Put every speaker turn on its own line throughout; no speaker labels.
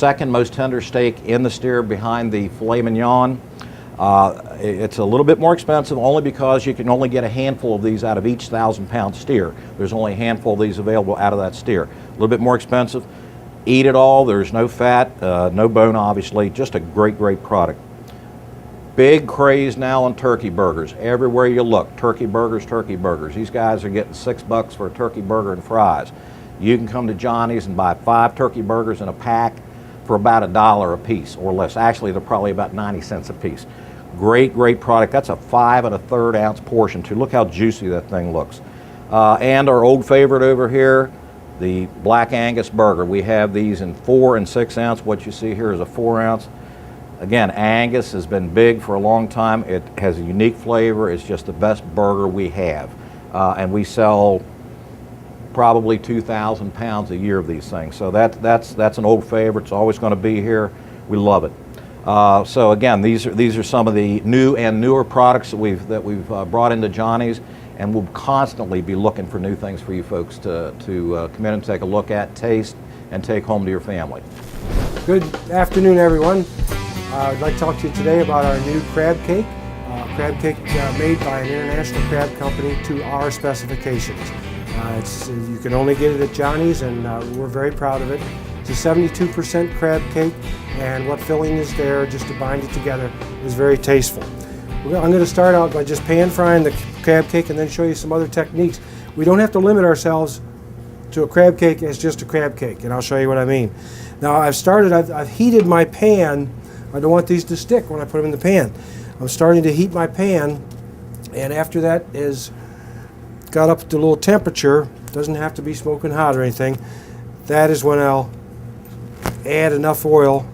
second most tender steak in the steer behind the filet mignon. It's a little bit more expensive only because you can only get a handful of these out of each 1,000-pound steer. There's only a handful of these available out of that steer. A little bit more expensive. Eat it all. There's no fat, no bone obviously. Just a great, great product. Big craze now on turkey burgers. Everywhere you look, turkey burgers, turkey burgers. These guys are getting $6 for a turkey burger and fries. You can come to Johnny's and buy 5 turkey burgers in a pack for about $1 a piece or less. Actually, they're probably about 90 cents a piece. Great, great product. That's a 5 1/3 ounce portion too. Look how juicy that thing looks. And our old favorite over here, the Black Angus burger. We have these in 4 and 6 ounce. What you see here is a 4 ounce. Again, Angus has been big for a long time. It has a unique flavor. It's just the best burger we have. And we sell probably 2,000 pounds a year of these things. So that's an old favorite. It's always going to be here. We love it. So again, these are some of the new and newer products that we've brought into Johnny's, and we'll constantly be looking for new things for you folks to come in and take a look at, taste, and take home to your family.
Good afternoon, everyone. I'd like to talk to you today about our new crab cake. Crab cake made by an international crab company to our specifications. You can only get it at Johnny's, and we're very proud of it. It's a 72% crab cake, and what filling is there just to bind it together is very tasteful. I'm going to start out by just pan frying the crab cake and then show you some other techniques. We don't have to limit ourselves to a crab cake as just a crab cake, and I'll show you what I mean. Now I've heated my pan. I don't want these to stick when I put them in the pan. I'm starting to heat my pan, and after that is got up to a little temperature, doesn't have to be smoking hot or anything, that is when I'll add enough oil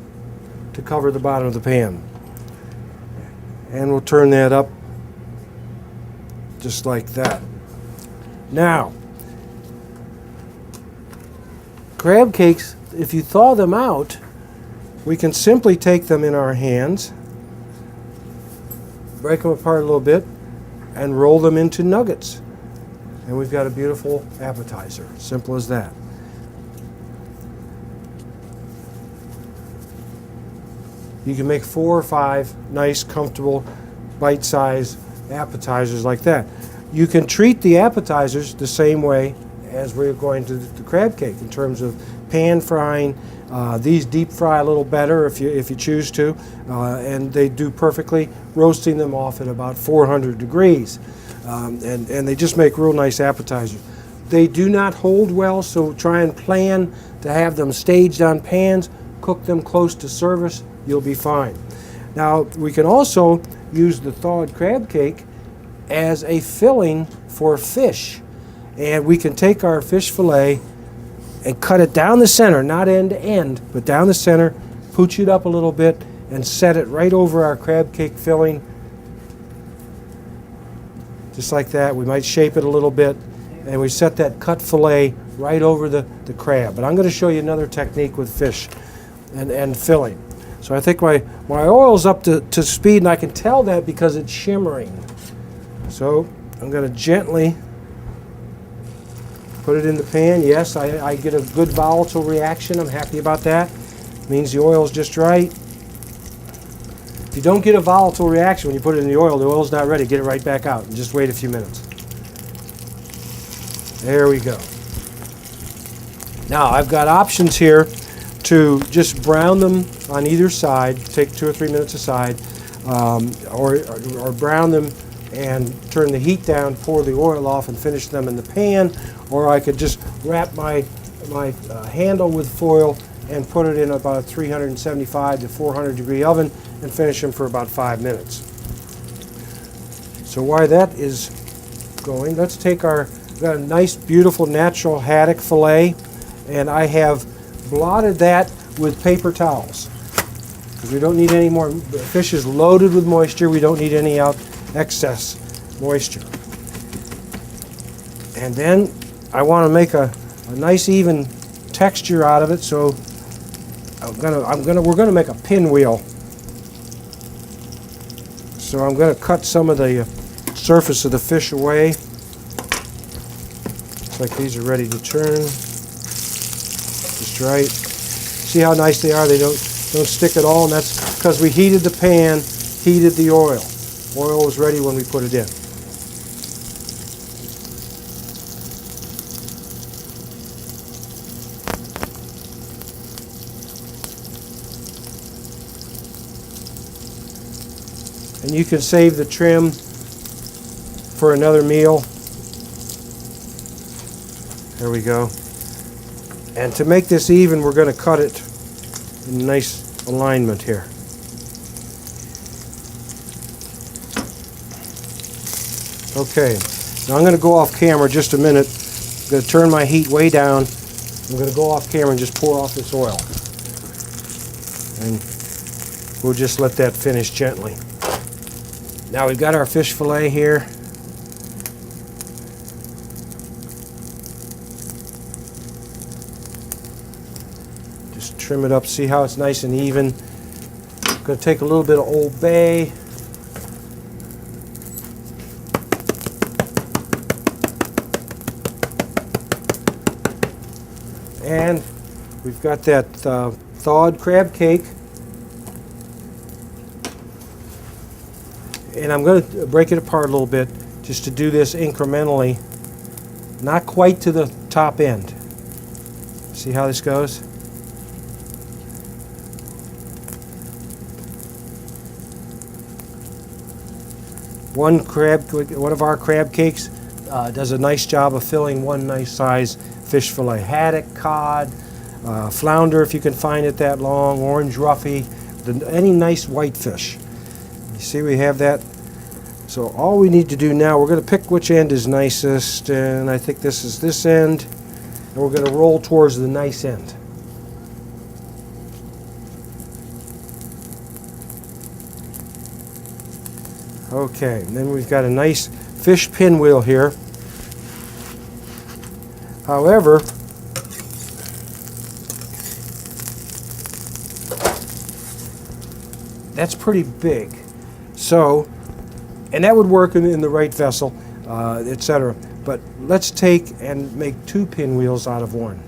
to cover the bottom of the pan. And we'll turn that up just like that. Now, crab cakes, if you thaw them out, we can simply take them in our hands, break them apart a little bit, and roll them into nuggets. And we've got a beautiful appetizer. Simple as that. You can make 4 or 5 nice, comfortable, bite-sized appetizers like that. You can treat the appetizers the same way as we're going to the crab cake in terms of pan frying. These deep fry a little better if you choose to, and they do perfectly, roasting them off at about 400 degrees. And they just make real nice appetizers. They do not hold well, so try and plan to have them staged on pans, cook them close to service, you'll be fine. Now, we can also use the thawed crab cake as a filling for fish. And we can take our fish fillet and cut it down the center, not end to end, but down the center, pooch it up a little bit, and set it right over our crab cake filling. Just like that. We might shape it a little bit, and we set that cut fillet right over the crab. But I'm going to show you another technique with fish and filling. So I think my oil's up to speed, and I can tell that because it's shimmering. So I'm going to gently put it in the pan. Yes, I get a good volatile reaction. I'm happy about that. It means the oil's just right. If you don't get a volatile reaction when you put it in the oil's not ready. Get it right back out and just wait a few minutes. There we go. Now I've got options here to just brown them on either side, take 2 or 3 minutes aside, or brown them and turn the heat down, pour the oil off, and finish them in the pan. Or I could just wrap my handle with foil and put it in about a 375 to 400 degree oven and finish them for about 5 minutes. So while that is going, let's take we've got a nice, beautiful, natural haddock fillet, and I have blotted that with paper towels because we don't need any more. The fish is loaded with moisture. We don't need any excess moisture. And then I want to make a nice even texture out of it, so we're gonna make a pinwheel. So I'm gonna cut some of the surface of the fish away. Looks like these are ready to turn. Just right. See how nice they are? They don't stick at all, and that's because we heated the pan, heated the oil. Oil was ready when we put it in. And you can save the trim for another meal. There we go. And to make this even, we're going to cut it in a nice alignment here. Okay, now I'm going to go off camera just a minute. I'm going to turn my heat way down. I'm going to go off camera and just pour off this oil. And we'll just let that finish gently. Now we've got our fish fillet here. Just trim it up, see how it's nice and even. I'm going to take a little bit of Old Bay. And we've got that thawed crab cake. And I'm going to break it apart a little bit just to do this incrementally, not quite to the top end. See how this goes? One of our crab cakes does a nice job of filling one nice size fish fillet. Haddock, cod, flounder if you can find it that long, orange roughy, any nice white fish. You see we have that. So all we need to do now, we're going to pick which end is nicest, and I think this is this end, and we're going to roll towards the nice end. Okay, and then we've got a nice fish pinwheel here. However, that's pretty big. So, and that would work in the right vessel, etc. But let's take and make 2 pinwheels out of one.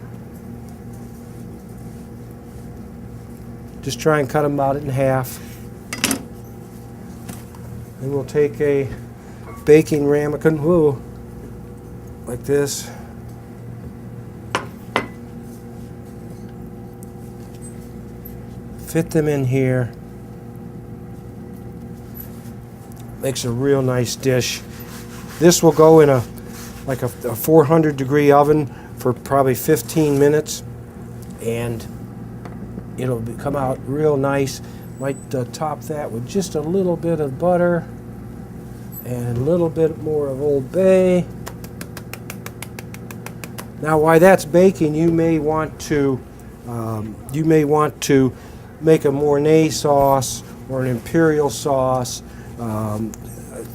Just try and cut them out in half. Then we'll take a baking ramekin, like this. Fit them in here. Makes a real nice dish. This will go in a 400-degree oven for probably 15 minutes, and it'll come out real nice. Might top that with just a little bit of butter and a little bit more of Old Bay. Now, while that's baking, you may want to make a Mornay sauce or an imperial sauce.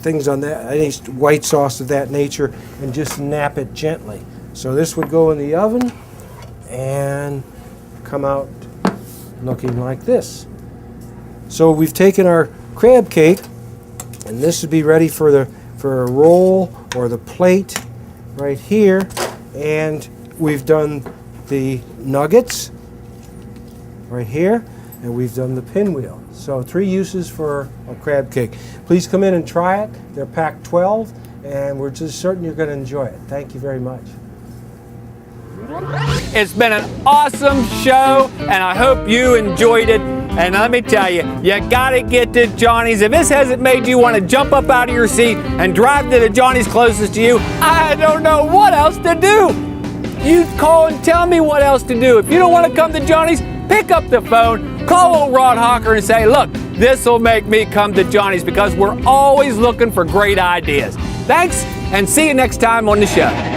Things on that, any white sauce of that nature, and just nap it gently. So this would go in the oven and come out looking like this. So we've taken our crab cake, and this would be ready for a roll or the plate right here. And we've done the nuggets right here, and we've done the pinwheel. So 3 uses for a crab cake. Please come in and try it. They're packed 12, and we're just certain you're going to enjoy it. Thank you very much.
It's been an awesome show, and I hope you enjoyed it. And let me tell you, you gotta get to Johnny's. If this hasn't made you want to jump up out of your seat and drive to the Johnny's closest to you, I don't know what else to do. You call and tell me what else to do. If you don't want to come to Johnny's, pick up the phone, call old Rod Hawker and say, look, this will make me come to Johnny's, because we're always looking for great ideas. Thanks, and see you next time on the show.